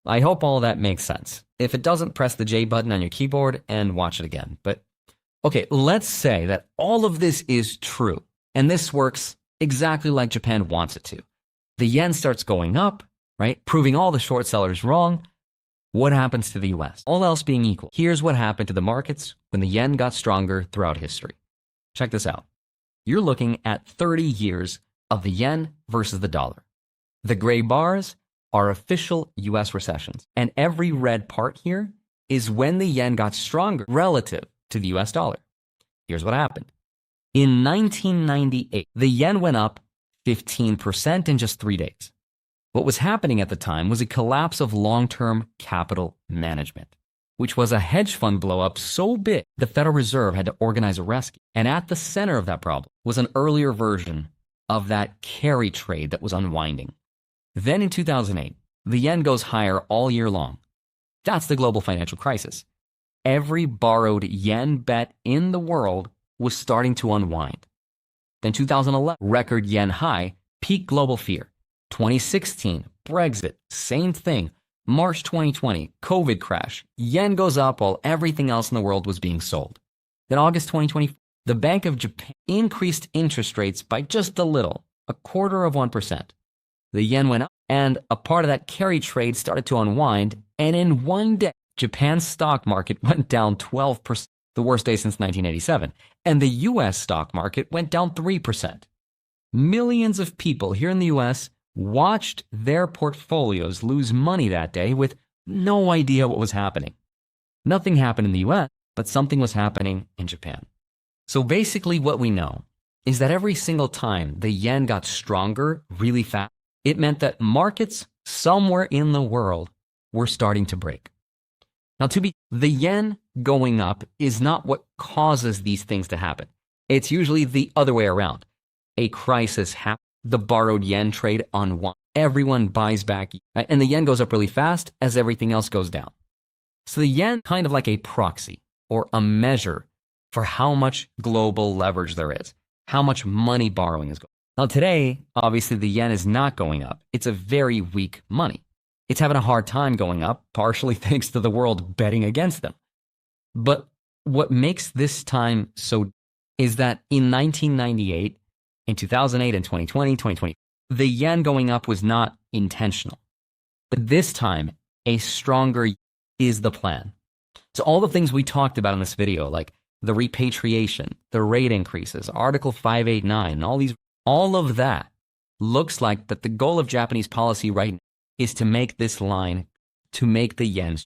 I hope all that makes sense. If it doesn't, press the J button on your keyboard and watch it again. But okay, let's say that all of this is true, and this works exactly like Japan wants it to. The yen starts going up, right? Proving all the short sellers wrong. What happens to the US? All else being equal, here's what happened to the markets when the yen got stronger throughout history. Check this out. You're looking at 30 years of the yen versus the dollar. The gray bars are official US recessions, and every red part here is when the yen got stronger relative to the US dollar. Here's what happened. In 1998, the yen went up 15% in just 3 days. What was happening at the time was a collapse of long-term capital management, which was a hedge fund blow-up so big the Federal Reserve had to organize a rescue. And at the center of that problem was an earlier version of that carry trade that was unwinding. Then in 2008, the yen goes higher all year long. That's the global financial crisis. Every borrowed yen bet in the world was starting to unwind. Then 2011, record yen high, peak global fear. 2016, Brexit, same thing. March 2020, COVID crash. Yen goes up while everything else in the world was being sold. Then August 2020, the Bank of Japan increased interest rates by just a little, 0.25%. The yen went up, and a part of that carry trade started to unwind, and in one day, Japan's stock market went down 12%, the worst day since 1987, and the US stock market went down 3%. Millions of people here in the US watched their portfolios lose money that day with no idea what was happening. Nothing happened in the US, but something was happening in Japan. So basically what we know is that every single time the yen got stronger really fast, it meant that markets somewhere in the world were starting to break. Now, the yen going up is not what causes these things to happen. It's usually the other way around. A crisis happens, the borrowed yen trade unwinds, everyone buys back, and the yen goes up really fast as everything else goes down. So the yen kind of like a proxy or a measure for how much global leverage there is, how much money borrowing is going. Now today, obviously the yen is not going up. It's a very weak money. It's having a hard time going up, partially thanks to the world betting against them. But what makes this time so is that in 1998, in 2008 and 2020, the yen going up was not intentional. But this time, a stronger is the plan. So all the things we talked about in this video, like the repatriation, the rate increases, Article 589, all of that looks like that the goal of Japanese policy right now is to make this line, to make the yen